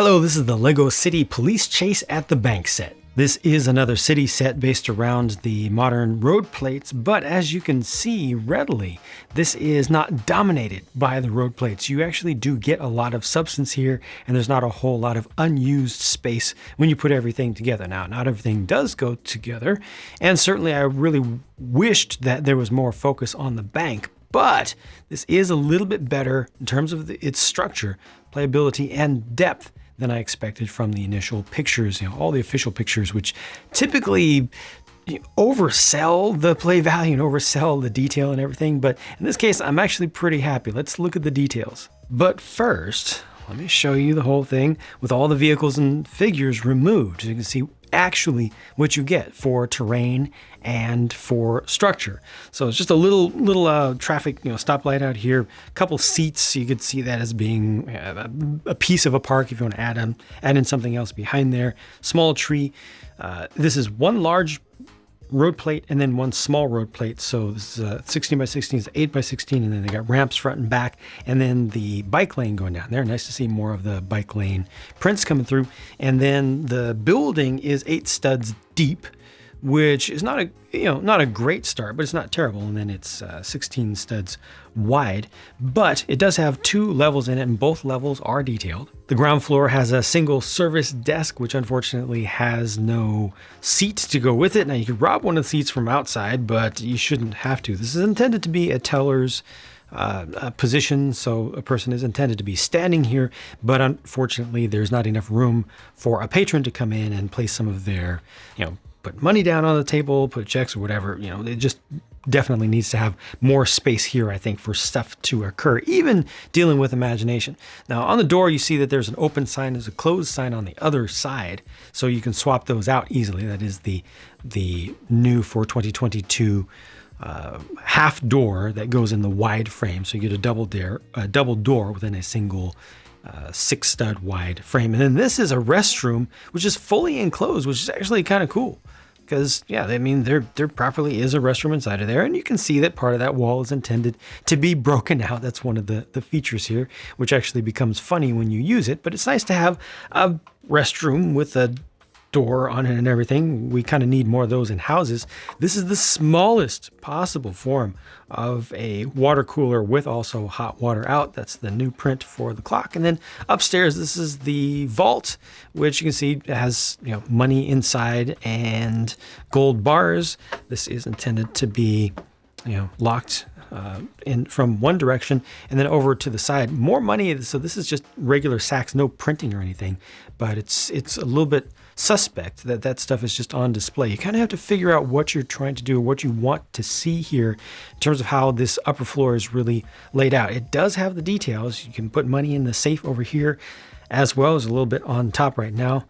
Hello, this is the LEGO City Police Chase at the Bank set. This is another city set based around the modern road plates, but as you can see readily, this is not dominated by the road plates. You actually do get a lot of substance here, and there's not a whole lot of unused space when you put everything together. Now, not everything does go together, and certainly I really wished that there was more focus on the bank, but this is a little bit better in terms of its structure, playability, and depth than I expected from the initial pictures, all the official pictures, which typically oversell the play value and oversell the detail and everything. But in this case, I'm actually pretty happy. Let's look at the details. But first, let me show you the whole thing with all the vehicles and figures removed. So you can see actually what you get for terrain and for structure. So it's just a little traffic stoplight out here, a couple seats. You could see that as being a piece of a park if you want to add in something else behind there. Small tree. This is one large road plate and then one small road plate. So this is 16 by 16, it's 8 by 16, and then they got ramps front and back, and then the bike lane going down there. Nice to see more of the bike lane prints coming through. And then the building is 8 studs deep, which is not a great start, but it's not terrible. And then it's 16 studs wide, but it does have 2 levels in it, and both levels are detailed. The ground floor has a single service desk, which unfortunately has no seat to go with it. Now you could rob one of the seats from outside, but you shouldn't have to. This is intended to be a teller's position, so a person is intended to be standing here, but unfortunately there's not enough room for a patron to come in and place some of their, put money down on the table, put checks or whatever. It just definitely needs to have more space here, I think, for stuff to occur, even dealing with imagination. Now on the door, you see that there's an open sign, there's a closed sign on the other side, so you can swap those out easily. That is the new for 2022 half door that goes in the wide frame. So you get a double door within a single 6 stud wide frame. And then this is a restroom, which is fully enclosed, which is actually kind of cool. Because, there properly is a restroom inside of there, and you can see that part of that wall is intended to be broken out. That's one of the features here, which actually becomes funny when you use it. But it's nice to have a restroom with a door on it and everything. We kind of need more of those in houses. This is the smallest possible form of a water cooler with also hot water out. That's the new print for the clock. And then upstairs, this is the vault, which you can see has money inside and gold bars. This is intended to be locked in from one direction and then over to the side. More money. So this is just regular sacks, no printing or anything, but it's a little bit suspect that stuff is just on display. You kind of have to figure out what you're trying to do, what you want to see here in terms of how this upper floor is really laid out. It does have the details. You can put money in the safe over here, as well as a little bit on top right now.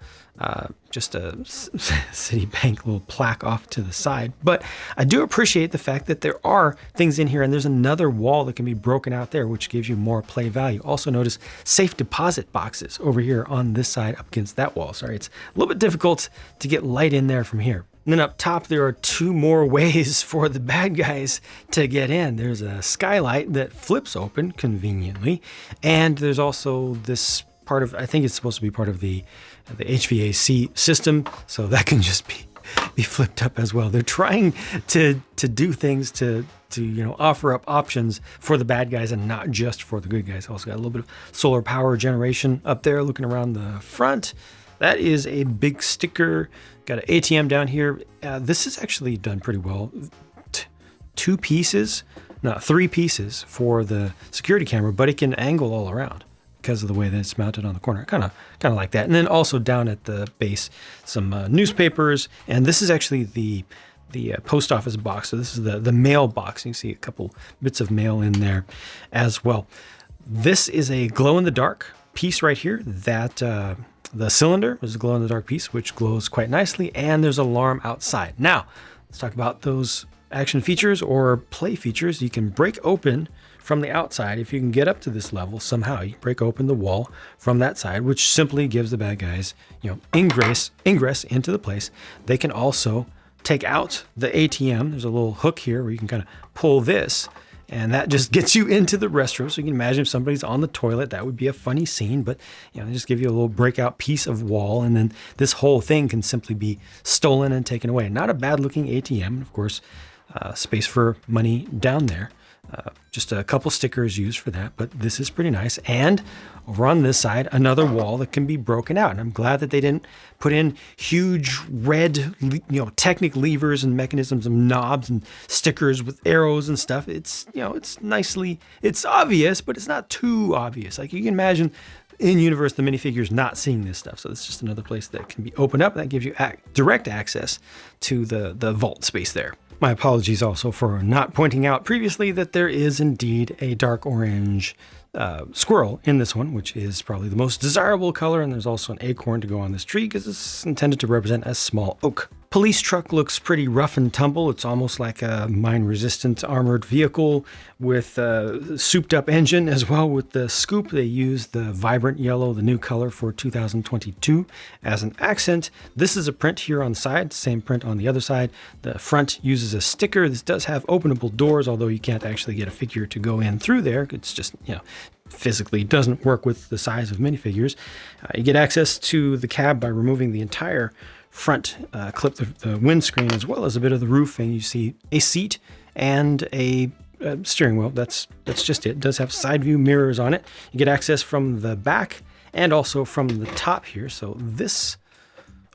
Just a Citibank little plaque off to the side. But I do appreciate the fact that there are things in here, and there's another wall that can be broken out there, which gives you more play value. Also notice safe deposit boxes over here on this side up against that wall. Sorry, it's a little bit difficult to get light in there from here. And then up top, there are 2 more ways for the bad guys to get in. There's a skylight that flips open conveniently, and there's also this part of, I think it's supposed to be part of the HVAC system, so that can just be flipped up as well. They're trying to do things to offer up options for the bad guys and not just for the good guys. Also got a little bit of solar power generation up there looking around the front. That is a big sticker. Got an ATM down here. This is actually done pretty well. 3 pieces for the security camera, but it can angle all around because of the way that it's mounted on the corner. Kind of like that. And then also down at the base, some newspapers. And this is actually the post office box. So this is the mail box. You can see a couple bits of mail in there as well. This is a glow-in-the-dark piece right here. That the cylinder is a glow-in-the-dark piece, which glows quite nicely. And there's an alarm outside. Now, let's talk about those action features or play features. You can break open from the outside. If you can get up to this level somehow, you break open the wall from that side, which simply gives the bad guys, ingress into the place. They can also take out the ATM. There's a little hook here where you can kind of pull this And that just gets you into the restroom. So you can imagine if somebody's on the toilet, that would be a funny scene, but they just give you a little breakout piece of wall. And then this whole thing can simply be stolen and taken away. Not a bad looking ATM. And of course, space for money down there. Just a couple stickers used for that, but this is pretty nice. And over on this side, another wall that can be broken out. And I'm glad that they didn't put in huge red, Technic levers and mechanisms and knobs and stickers with arrows and stuff. It's, it's obvious, but it's not too obvious. Like you can imagine in universe, the minifigures not seeing this stuff. So it's just another place that can be opened up. That gives you direct access to the vault space there. My apologies also for not pointing out previously that there is indeed a dark orange squirrel in this one, which is probably the most desirable color. And there's also an acorn to go on this tree because it's intended to represent a small oak. Police truck looks pretty rough and tumble. It's almost like a mine-resistant armored vehicle with a souped-up engine as well. With the scoop, they use the vibrant yellow, the new color for 2022, as an accent. This is a print here on the side, same print on the other side. The front uses a sticker. This does have openable doors, although you can't actually get a figure to go in through there. It's just, physically doesn't work with the size of minifigures. You get access to the cab by removing the entire front clip, the windscreen, as well as a bit of the roof, and you see a seat and a steering wheel. That's just it. It does have side view mirrors on it. You get access from the back and also from the top here. So this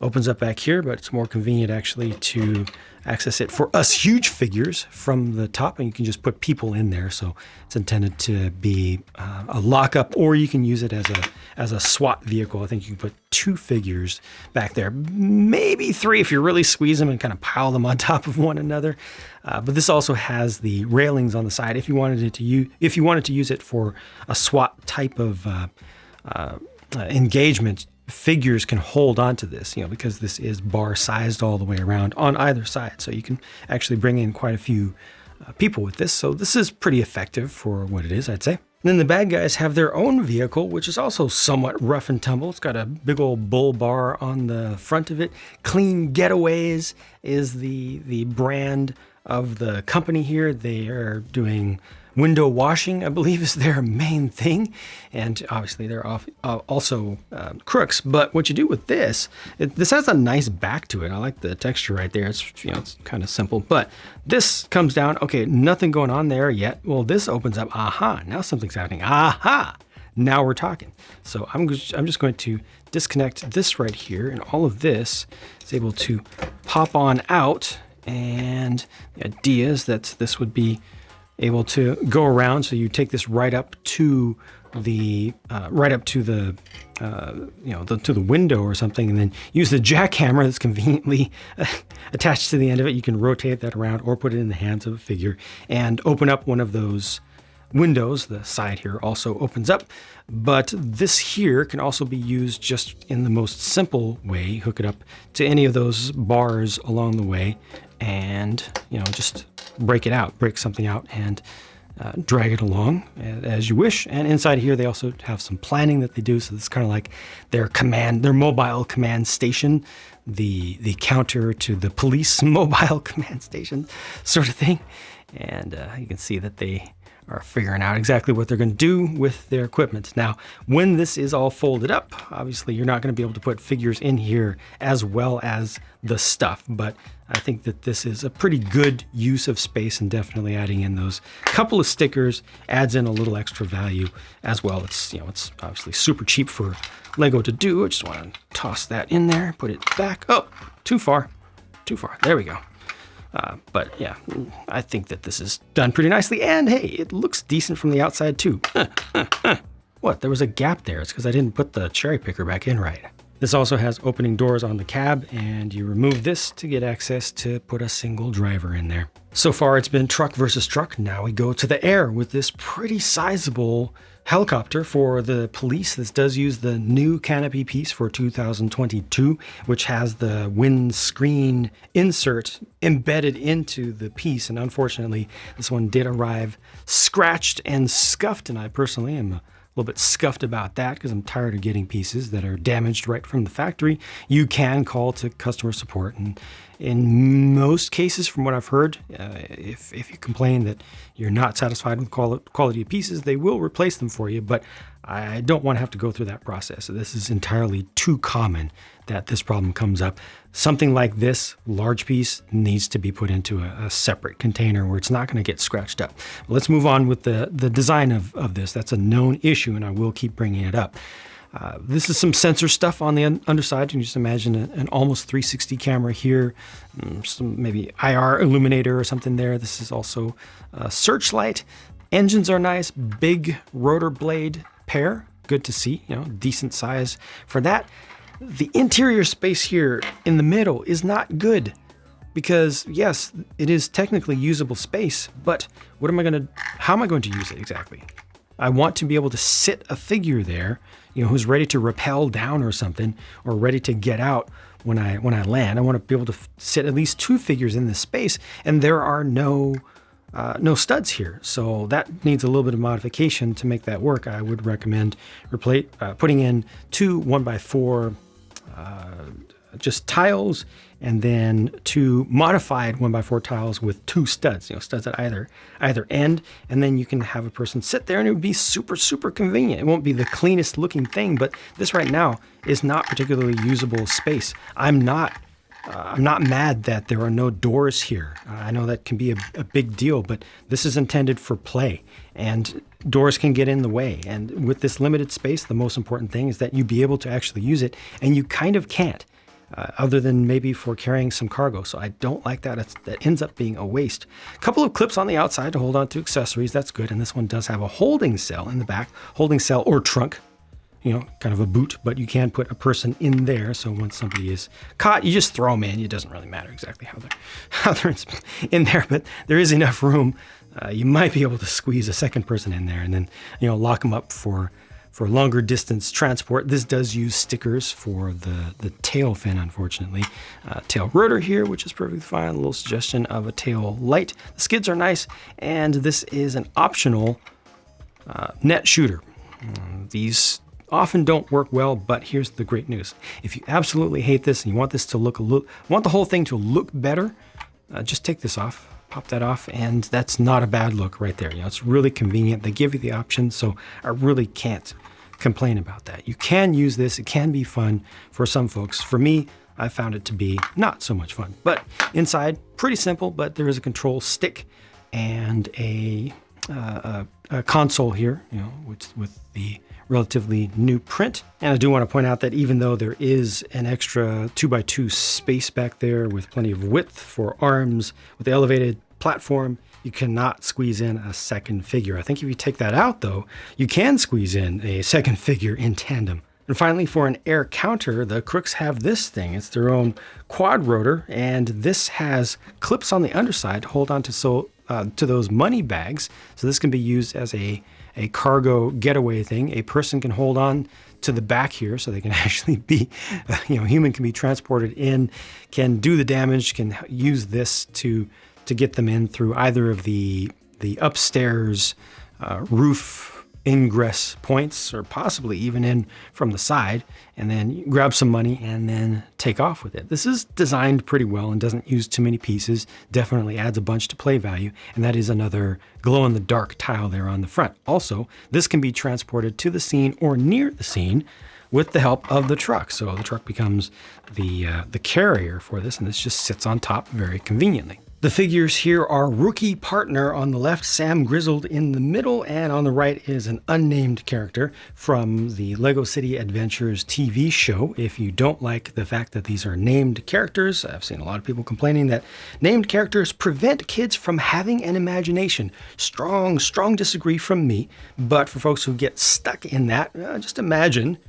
opens up back here, but it's more convenient actually to access it for us huge figures from the top, and you can just put people in there. So it's intended to be a lockup, or you can use it as a SWAT vehicle. I think you can put 2 figures back there, maybe 3 if you really squeeze them and kind of pile them on top of one another. But this also has the railings on the side if you wanted to use it for a SWAT type of engagement. Figures can hold onto this, because this is bar sized all the way around on either side. So you can actually bring in quite a few people with this. So this is pretty effective for what it is, I'd say. And then the bad guys have their own vehicle, which is also somewhat rough and tumble. It's got a big old bull bar on the front of it. Clean Getaways is the brand of the company here. They are doing window washing, I believe, is their main thing. And obviously they're also crooks. But what you do with this has a nice back to it. I like the texture right there. It's kind of simple. But this comes down. Okay, nothing going on there yet. Well, this opens up. Aha, now something's happening. Aha, now we're talking. So I'm just going to disconnect this right here. And all of this is able to pop on out. And the idea is that this would be able to go around, so you take this right up to the to the window or something, and then use the jackhammer that's conveniently attached to the end of it. You can rotate that around or put it in the hands of a figure and open up one of those windows. The side here also opens up, but this here can also be used just in the most simple way. Hook it up to any of those bars along the way and just break something out and drag it along as you wish. And inside here they also have some planning that they do, so it's kind of like their mobile command station, the counter to the police mobile command station sort of thing. And you can see that they are figuring out exactly what they're going to do with their equipment. Now, when this is all folded up, obviously you're not going to be able to put figures in here as well as the stuff, but I think that this is a pretty good use of space, and definitely adding in those couple of stickers adds in a little extra value as well. It's obviously super cheap for Lego to do. I just want to toss that in there, put it back. Oh, too far. There we go. But yeah, I think that this is done pretty nicely, and hey, it looks decent from the outside too. What, there was a gap there. It's because I didn't put the cherry picker back in right. This also has opening doors on the cab, and you remove this to get access to put a single driver in there. So far it's been truck versus truck. Now we go to the air with this pretty sizable helicopter for the police. This does use the new canopy piece for 2022, which has the windscreen insert embedded into the piece. And unfortunately, this one did arrive scratched and scuffed, and I personally am a little bit scuffed about that because I'm tired of getting pieces that are damaged right from the factory. You can call to customer support, and in most cases, from what I've heard, if you complain that you're not satisfied with quality of pieces, they will replace them for you, but I don't want to have to go through that process. So this is entirely too common that this problem comes up. Something like this large piece needs to be put into a separate container where it's not going to get scratched up. Let's move on with the design of this. That's a known issue, and I will keep bringing it up. This is some sensor stuff on the underside. You can just imagine an almost 360 camera here, some maybe IR illuminator or something there. This is also a searchlight. Engines are nice, big rotor blade pair. Good to see, decent size for that. The interior space here in the middle is not good because yes, it is technically usable space, but how am I going to use it exactly? I want to be able to sit a figure there, who's ready to rappel down or something, or ready to get out when I land. I want to be able to sit at least 2 figures in this space, and there are no studs here. So that needs a little bit of modification to make that work. I would recommend putting in 2 1x4 just tiles, and then 2 modified 1x4 tiles with 2 studs, studs at either end, and then you can have a person sit there and it would be super, super convenient. It won't be the cleanest looking thing, but this right now is not particularly usable space. I'm not mad that there are no doors here. I know that can be a big deal, but this is intended for play, and doors can get in the way. And with this limited space, the most important thing is that you be able to actually use it, and you kind of can't, other than maybe for carrying some cargo. So I don't like that. That ends up being a waste. A couple of clips on the outside to hold on to accessories. That's good. And this one does have a holding cell in the back, holding cell or trunk. Kind of a boot, but you can put a person in there. So once somebody is caught, you just throw them in. It doesn't really matter exactly how they're in there, but there is enough room. You might be able to squeeze a second person in there and then, lock them up for longer distance transport. This does use stickers for the tail fin, unfortunately. Tail rotor here, which is perfectly fine. A little suggestion of a tail light. The skids are nice, and this is an optional net shooter. These often don't work well, but here's the great news. If you absolutely hate this and you want this to want the whole thing to look better, just take this off, pop that off, and that's not a bad look right there. It's really convenient. They give you the option, so I really can't complain about that. You can use this. It can be fun for some folks. For me, I found it to be not so much fun. But inside, pretty simple, but there is a control stick and a console here, with the relatively new print. And I do want to point out that even though there is an extra 2x2 space back there with plenty of width for arms, with the elevated platform, you cannot squeeze in a second figure. I think if you take that out though, you can squeeze in a second figure in tandem. And finally, for an air counter, the Crooks have this thing. It's their own quad rotor, and this has clips on the underside to hold on to those money bags. So this can be used as a cargo getaway thing. A person can hold on to the back here so they can actually be, human can be transported in, can do the damage, can use this to get them in through either of the upstairs roof ingress points, or possibly even in from the side, and then grab some money and then take off with it. This is designed pretty well and doesn't use too many pieces, definitely adds a bunch to play value, and that is another glow-in-the-dark tile there on the front. Also, this can be transported to the scene or near the scene with the help of the truck. So the truck becomes the carrier for this, and this just sits on top very conveniently. The figures here are Rookie Partner on the left, Sam Grizzled in the middle, and on the right is an unnamed character from the Lego City Adventures TV show. If you don't like the fact that these are named characters, I've seen a lot of people complaining that named characters prevent kids from having an imagination. Strong disagree from me, but for folks who get stuck in that, just imagine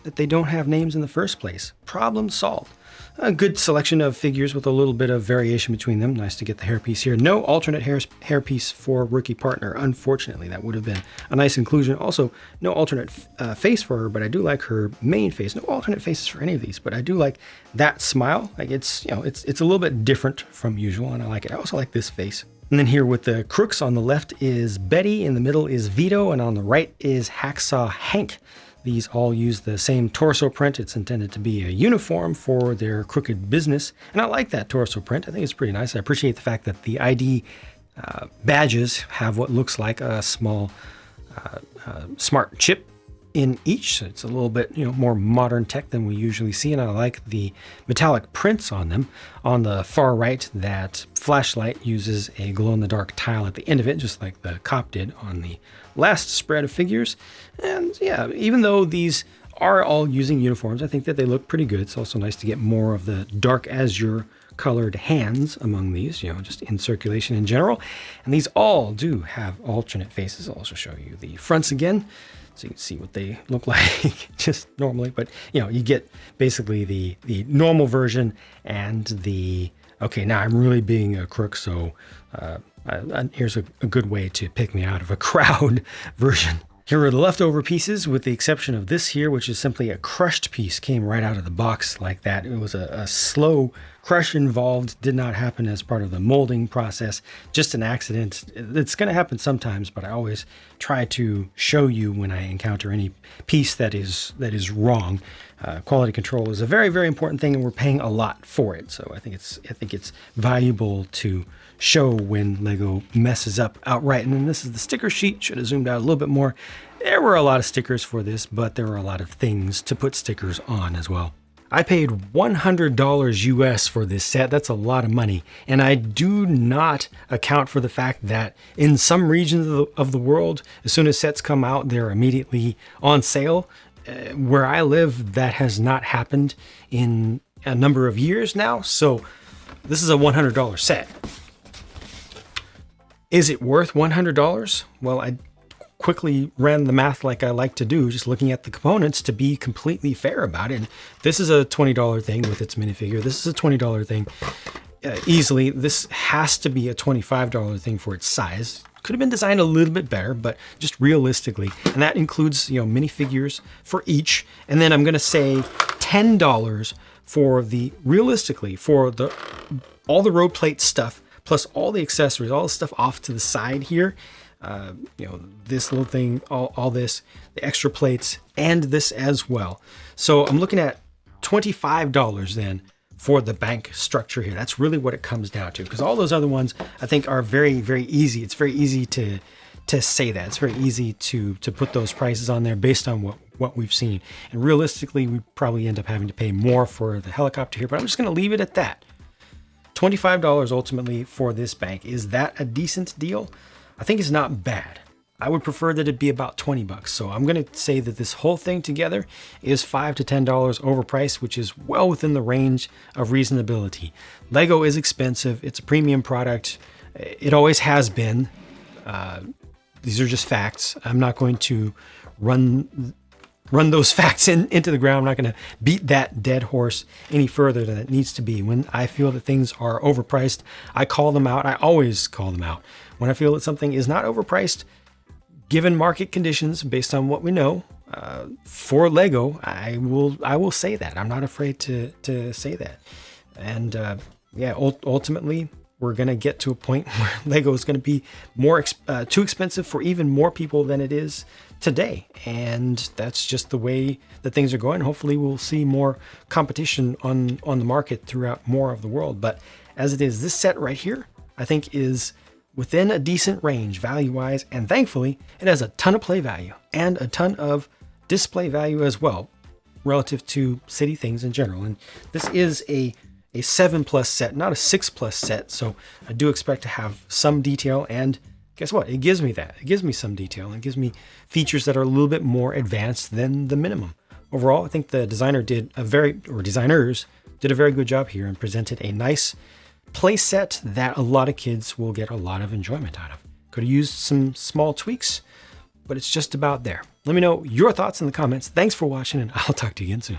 that they don't have names in the first place. Problem solved. A good selection of figures with a little bit of variation between them. Nice to get the hairpiece here. No alternate hairpiece for Rookie Partner, unfortunately. That would have been a nice inclusion. Also, no alternate face for her, but I do like her main face. No alternate faces for any of these, but I do like that smile. Like it's a little bit different from usual, and I like it. I also like this face. And then here with the crooks, on the left is Betty, in the middle is Vito, and on the right is Hacksaw Hank. These all use the same torso print. It's intended to be a uniform for their crooked business. And I like that torso print. I think it's pretty nice. I appreciate the fact that the ID badges have what looks like a small smart chip in each. So it's a little bit, more modern tech than we usually see. And I like the metallic prints on them. On the far right, that flashlight uses a glow-in-the-dark tile at the end of it, just like the cop did on the last spread of figures. And yeah, even though these are all using uniforms, I think that they look pretty good. It's also nice to get more of the dark azure colored hands among these, just in circulation in general. And these all do have alternate faces. I'll also show you the fronts again, so you can see what they look like just normally. But, you get basically the normal version and the, okay, now I'm really being a crook, so here's a good way to pick me out of a crowd version. Here are the leftover pieces, with the exception of this here, which is simply a crushed piece, came right out of the box like that. It was a slow crush involved, did not happen as part of the molding process, just an accident. It's going to happen sometimes, but I always try to show you when I encounter any piece that is wrong. Quality control is a very, very important thing, and we're paying a lot for it. So I think it's valuable to show when Lego messes up outright. And then this is the sticker sheet. Should have zoomed out a little bit more. There were a lot of stickers for this, but there were a lot of things to put stickers on as well. I paid $100 US for this set. That's a lot of money. And I do not account for the fact that in some regions of the world, as soon as sets come out, they're immediately on sale. Where I live, that has not happened in a number of years now. So this is a $100 set. Is it worth $100? Well, I quickly ran the math like I like to do, just looking at the components to be completely fair about it. And this is a $20 thing with its minifigure. This is a $20 thing easily. This has to be a $25 thing for its size. Could have been designed a little bit better, but just realistically. And that includes, minifigures for each. And then I'm going to say $10 for all the road plate stuff, plus all the accessories, all the stuff off to the side here. This little thing, all this, the extra plates, and this as well. So I'm looking at $25 then for the bank structure here. That's really what it comes down to, because all those other ones I think are very, very easy. It's very easy to say that. It's very easy to put those prices on there based on what we've seen. And realistically, we probably end up having to pay more for the helicopter here, but I'm just going to leave it at that. $25 ultimately for this bank. Is that a decent deal? I think it's not bad. I would prefer that it be about 20 bucks. So I'm going to say that this whole thing together is $5 to $10 overpriced, which is well within the range of reasonability. Lego is expensive. It's a premium product. It always has been. These are just facts. I'm not going to run those facts into the ground. I'm not going to beat that dead horse any further than it needs to be. When I feel that things are overpriced, I call them out. I always call them out. When I feel that something is not overpriced, given market conditions, based on what we know, for Lego, I will say that. I'm not afraid to say that. And ultimately, we're going to get to a point where Lego is going to be too expensive for even more people than it is today. And that's just the way that things are going. Hopefully we'll see more competition on the market throughout more of the world. But as it is, this set right here, I think is within a decent range value-wise, and thankfully it has a ton of play value and a ton of display value as well relative to city things in general. And this is a 7+ set, not a 6+ set, so I do expect to have some detail, and guess what? It gives me that. It gives me some detail, and it gives me features that are a little bit more advanced than the minimum. Overall, I think the designers did a very good job here and presented a nice play set that a lot of kids will get a lot of enjoyment out of. Could have used some small tweaks, but it's just about there. Let me know your thoughts in the comments. Thanks for watching, and I'll talk to you again soon.